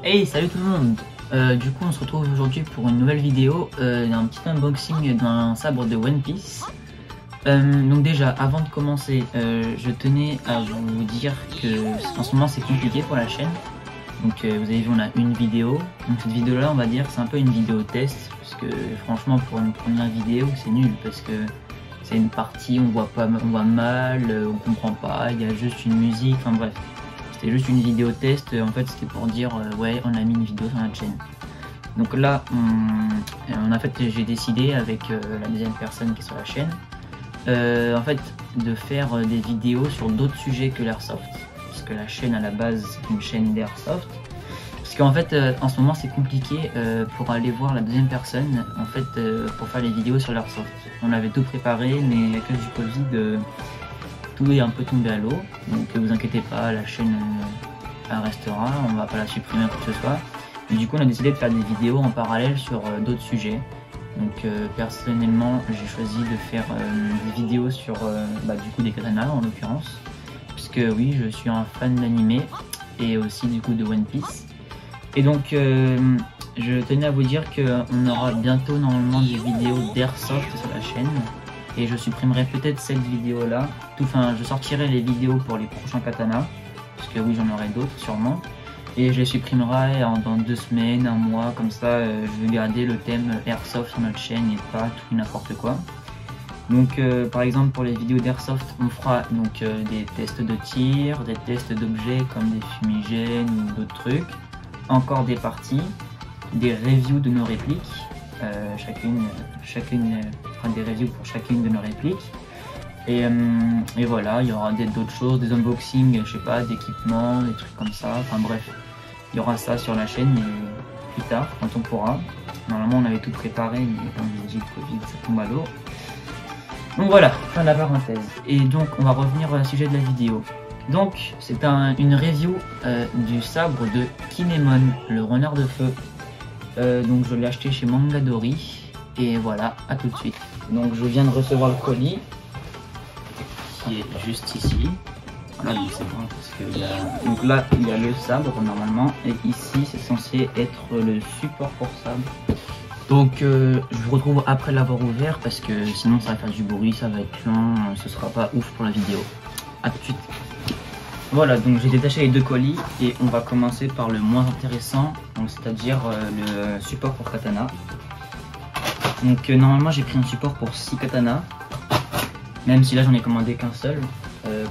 Hey, salut tout le monde. Du coup on se retrouve aujourd'hui pour une nouvelle vidéo, un petit unboxing d'un sabre de One Piece. Donc déjà, avant de commencer, je tenais à vous dire que en ce moment c'est compliqué pour la chaîne. Donc vous avez vu, on a une vidéo. Donc cette vidéo là, on va dire, c'est un peu une vidéo test, parce que franchement pour une première vidéo c'est nul, parce que c'est une partie, on voit mal, on comprend pas, il y a juste une musique, enfin bref. C'était juste une vidéo test, en fait c'était pour dire ouais, on a mis une vidéo sur notre chaîne. Donc là, j'ai décidé avec la deuxième personne qui est sur la chaîne, en fait, de faire des vidéos sur d'autres sujets que l'airsoft. Parce que la chaîne à la base c'est une chaîne d'airsoft. Parce qu'en fait, en ce moment c'est compliqué pour aller voir la deuxième personne, en fait, pour faire les vidéos sur l'airsoft. On avait tout préparé, mais à cause du Covid, tout est un peu tombé à l'eau, donc vous inquiétez pas, la chaîne elle restera, on va pas la supprimer quoi que ce soit. Et du coup on a décidé de faire des vidéos en parallèle sur d'autres sujets. Donc personnellement j'ai choisi de faire des vidéos sur du coup des katanas en l'occurrence, puisque oui, je suis un fan d'anime et aussi du coup de One Piece. Et donc je tenais à vous dire qu'on aura bientôt normalement des vidéos d'airsoft sur la chaîne. Et je supprimerai peut-être cette vidéo là, je sortirai les vidéos pour les prochains katanas, parce que oui j'en aurai d'autres sûrement, et je les supprimerai dans 2 semaines, 1 mois, comme ça je vais garder le thème airsoft sur notre chaîne et pas tout n'importe quoi. Donc par exemple pour les vidéos d'airsoft on fera donc des tests de tir, des tests d'objets comme des fumigènes ou d'autres trucs, encore des parties, des reviews de nos répliques. Chacune fera des reviews pour chacune de nos répliques, et voilà, il y aura d'autres choses, des unboxings, je sais pas, d'équipements, des trucs comme ça, enfin bref, il y aura ça sur la chaîne, mais plus tard quand on pourra. Normalement on avait tout préparé, mais comme je vous dis, le Covid ça tombe à l'eau. Donc voilà, fin de la parenthèse, et donc on va revenir au sujet de la vidéo. Donc c'est une review du sabre de Kinemon, le renard de feu. Donc je l'ai acheté chez Mangadori, et voilà, à tout de suite. Donc je viens de recevoir le colis qui est juste ici. Voilà, donc c'est bon parce que donc là il y a le sabre normalement, et ici c'est censé être le support pour sabre. Donc je vous retrouve après l'avoir ouvert, parce que sinon ça va faire du bruit, ça va être lent, ce sera pas ouf pour la vidéo. À tout de suite. Voilà, donc j'ai détaché les 2 colis et on va commencer par le moins intéressant, c'est-à-dire le support pour katana. Donc normalement j'ai pris un support pour 6 katanas, même si là j'en ai commandé qu'un seul.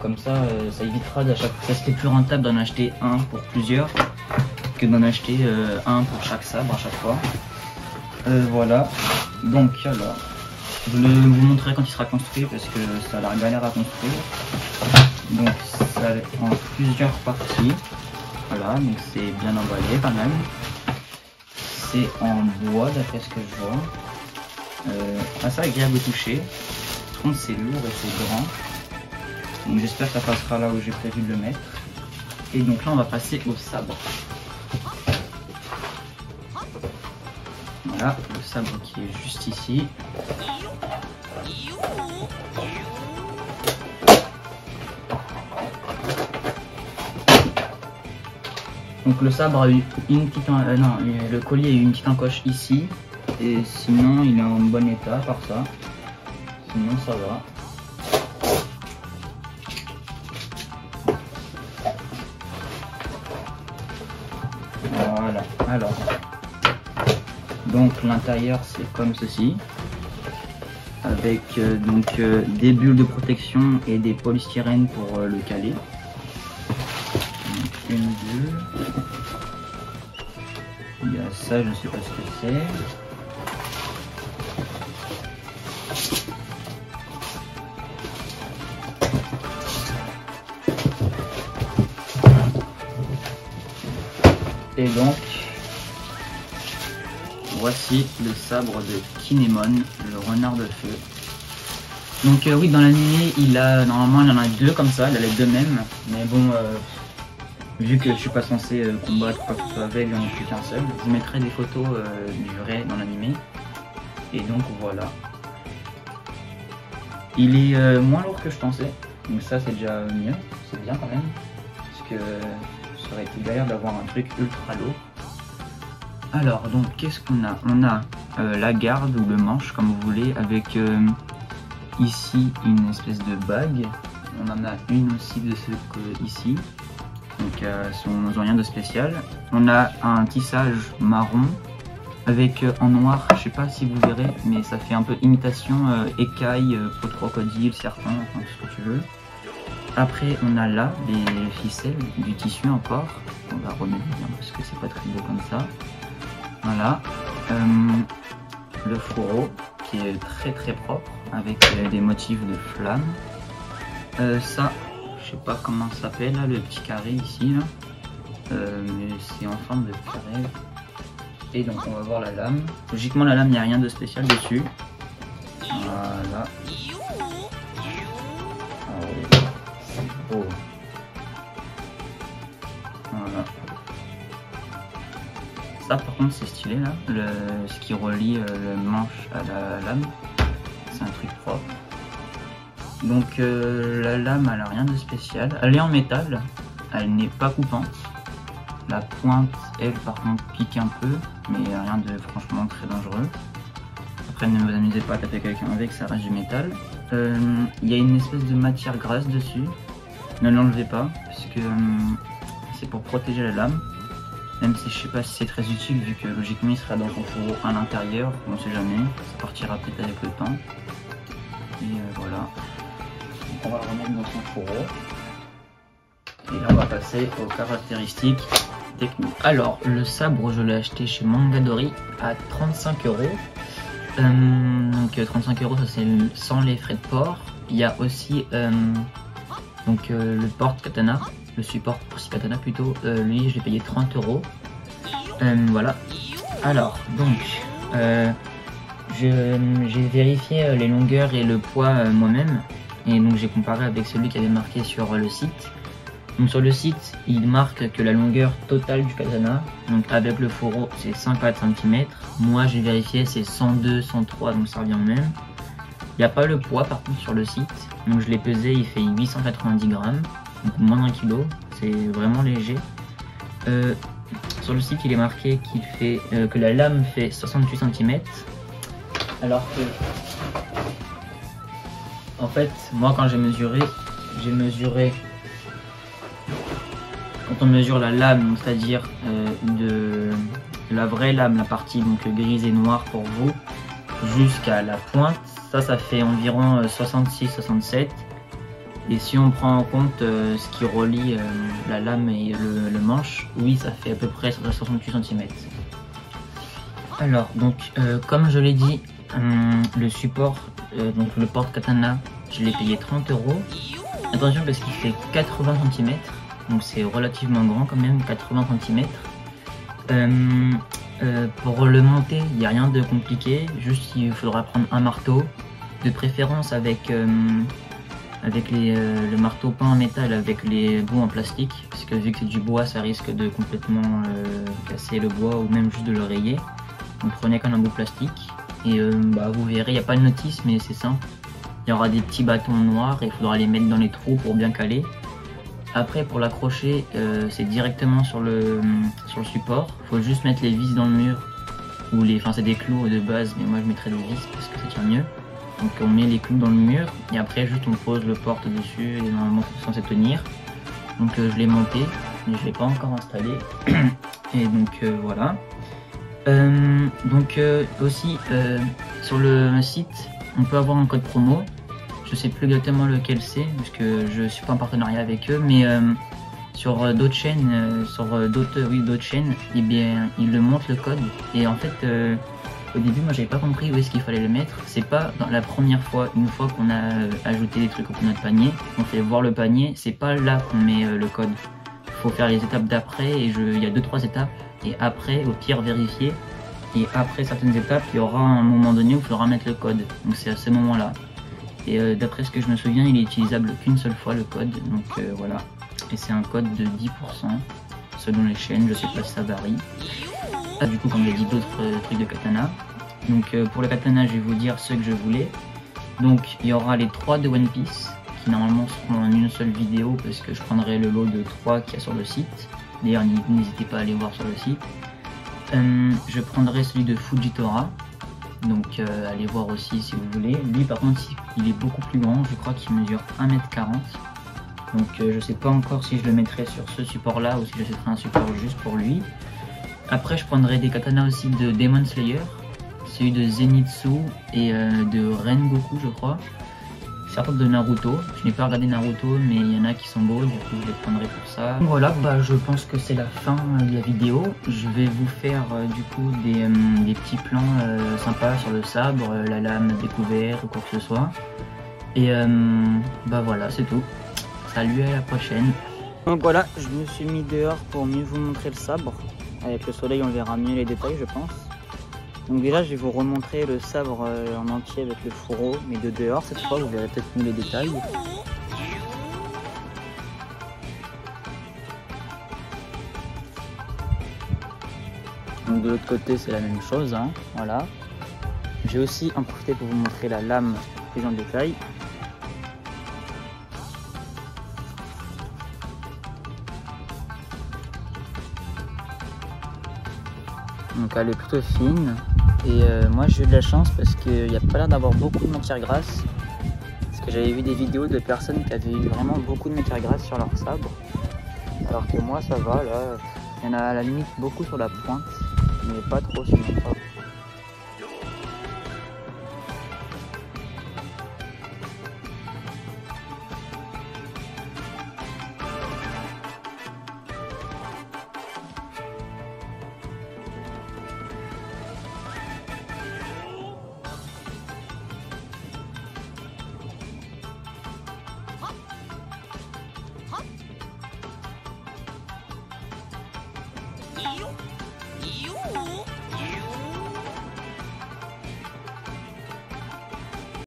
Comme ça, ça évitera ça serait plus rentable d'en acheter un pour plusieurs que d'en acheter un pour chaque sabre à chaque fois. Voilà, donc alors, je vous montrerai quand il sera construit, parce que ça a l'air galère à construire. Donc ça va être en plusieurs parties. Voilà, donc c'est bien emballé quand même. C'est en bois d'après ce que je vois. Assez agréable au toucher. Par contre c'est lourd et c'est grand. Donc j'espère que ça passera là où j'ai prévu de le mettre. Et donc là on va passer au sabre. Voilà, le sabre qui est juste ici. Donc le sabre a eu une petite le collier a eu une petite encoche ici, et sinon il est en bon état par ça. Sinon ça va. Voilà. Alors donc l'intérieur c'est comme ceci, avec des bulles de protection et des polystyrènes pour le caler. Une bulle. Il y a ça, je ne sais pas ce que c'est. Et donc voici le sabre de Kinemon, le renard de feu. Donc oui, dans l'anime normalement il en a 2 comme ça, il a les 2 mêmes, mais bon, vu que je suis pas censé combattre quoi que ce soit avec, j'en ai plus qu'un seul. Je vous mettrai des photos du vrai dans l'anime. Et donc voilà. Il est moins lourd que je pensais, donc ça c'est déjà mieux, c'est bien quand même, parce que ça aurait été galère d'avoir un truc ultra lourd. Alors, donc, qu'est-ce qu'on a? On a la garde ou le manche, comme vous voulez, avec ici une espèce de bague. On en a une aussi de ce ici, donc sans rien de spécial. On a un tissage marron avec en noir, je sais pas si vous verrez, mais ça fait un peu imitation écaille, peau de crocodile, serpent, enfin ce que tu veux. Après, on a là les ficelles du tissu encore. On va remettre bien parce que c'est pas très beau comme ça. Voilà. Le fourreau qui est très propre avec des motifs de flammes. Ça, je sais pas comment ça s'appelle là, le petit carré ici là. Mais c'est en forme de carré. Et donc on va voir la lame. Logiquement la lame, il n'y a rien de spécial dessus. Voilà. Ah oui, c'est beau. Voilà. Ça par contre c'est stylé là, ce qui relie le manche à la lame. C'est un truc propre. Donc la lame elle a rien de spécial. Elle est en métal, elle n'est pas coupante. La pointe, elle, par contre, pique un peu, mais rien de franchement très dangereux. Après, ne vous amusez pas à taper quelqu'un avec, ça reste du métal. Il y a une espèce de matière grasse dessus. Ne l'enlevez pas, parce que c'est pour protéger la lame. Même si je sais pas si c'est très utile, vu que logiquement il sera dans son fourreau à l'intérieur, on sait jamais. Ça partira peut-être avec le temps. Et voilà. Donc on va le remettre dans son fourreau. Et là, on va passer aux caractéristiques techniques. Alors, le sabre, je l'ai acheté chez Mangadori à 35 €. Donc 35 €, ça c'est sans les frais de port. Il y a aussi le porte-katana, le support pour ce katana plutôt. Lui, je l'ai payé 30 €. Voilà. Alors, donc, j'ai vérifié les longueurs et le poids moi-même. Et donc, j'ai comparé avec celui qui avait marqué sur le site. Donc sur le site, il marque que la longueur totale du katana, donc avec le fourreau, c'est 104 cm. Moi j'ai vérifié, c'est 102, 103, donc ça revient au même. Il n'y a pas le poids par contre sur le site, donc je l'ai pesé, il fait 890 grammes, donc moins d'un kilo, c'est vraiment léger. Sur le site, il est marqué qu'il fait que la lame fait 68 cm, alors que, en fait, moi quand j'ai mesuré, quand on mesure la lame, c'est-à-dire de la vraie lame, la partie donc grise et noire pour vous, jusqu'à la pointe, ça fait environ 66-67. Et si on prend en compte ce qui relie la lame et le manche, oui, ça fait à peu près 68 cm. Alors, donc, comme je l'ai dit, le support, donc le porte-katana, je l'ai payé 30 €. Attention parce qu'il fait 80 cm. Donc c'est relativement grand quand même, 80 cm. Pour le monter, il n'y a rien de compliqué, juste il faudra prendre un marteau, de préférence avec le marteau peint en métal avec les bouts en plastique, puisque vu que c'est du bois, ça risque de complètement casser le bois ou même juste de le rayer. Donc prenez qu'un bout plastique et vous verrez, il n'y a pas de notice mais c'est simple. Il y aura des petits bâtons noirs et il faudra les mettre dans les trous pour bien caler. Après pour l'accrocher, c'est directement sur le support. Il faut juste mettre les vis dans le mur. Enfin c'est des clous de base, mais moi je mettrais des vis parce que ça tient mieux. Donc on met les clous dans le mur et après juste on pose le porte dessus et normalement c'est censé tenir. Donc je l'ai monté, mais je ne l'ai pas encore installé. Et donc voilà. Aussi sur le site, on peut avoir un code promo. Je sais plus exactement lequel c'est, parce que je suis pas en partenariat avec eux, mais sur d'autres chaînes, d'autres chaînes, eh bien, ils le montrent le code. Et en fait, au début, moi, j'avais pas compris où est-ce qu'il fallait le mettre. C'est pas dans la première fois, une fois qu'on a ajouté des trucs au notre panier, on fait voir le panier, c'est pas là qu'on met le code. Faut faire les étapes d'après, et il y a 2-3 étapes, et après, au pire, vérifier. Et après certaines étapes, il y aura un moment donné où il faudra mettre le code. Donc c'est à ce moment-là. Et d'après ce que je me souviens, il est utilisable qu'une seule fois le code, donc voilà. Et c'est un code de 10% selon les chaînes, je sais pas si ça varie. Du coup, comme j'ai dit, d'autres trucs de katana. Donc pour le katana, je vais vous dire ce que je voulais. Donc il y aura les 3 de One Piece, qui normalement seront en une seule vidéo, parce que je prendrai le lot de 3 qu'il y a sur le site. D'ailleurs, n'hésitez pas à aller voir sur le site. Je prendrai celui de Fujitora. Donc allez voir aussi si vous voulez. Lui par contre il est beaucoup plus grand, je crois qu'il mesure 1m40. Donc je sais pas encore si je le mettrai sur ce support là ou si j'achèterai un support juste pour lui. Après je prendrai des katanas aussi de Demon Slayer, celui de Zenitsu et de Rengoku je crois. Certains de Naruto, je n'ai pas regardé Naruto mais il y en a qui sont beaux, du coup je les prendrai pour ça. Donc voilà, bah, je pense que c'est la fin de la vidéo. Je vais vous faire du coup des petits plans sympas sur le sabre, la lame découverte ou quoi que ce soit. Et bah voilà, c'est tout. Salut, à la prochaine. Donc voilà, je me suis mis dehors pour mieux vous montrer le sabre. Avec le soleil on verra mieux les détails je pense. Donc déjà je vais vous remontrer le sabre en entier avec le fourreau, mais de dehors cette fois vous verrez peut-être mieux les détails. Donc de l'autre côté c'est la même chose, hein, voilà. Je vais aussi en profiter pour vous montrer la lame plus en détail. Donc elle est plutôt fine et moi j'ai eu de la chance parce qu'il n'y a pas l'air d'avoir beaucoup de matière grasse, parce que j'avais vu des vidéos de personnes qui avaient eu vraiment beaucoup de matière grasse sur leur sabre, alors que moi ça va, là il y en a à la limite beaucoup sur la pointe mais pas trop sur mon sabre. You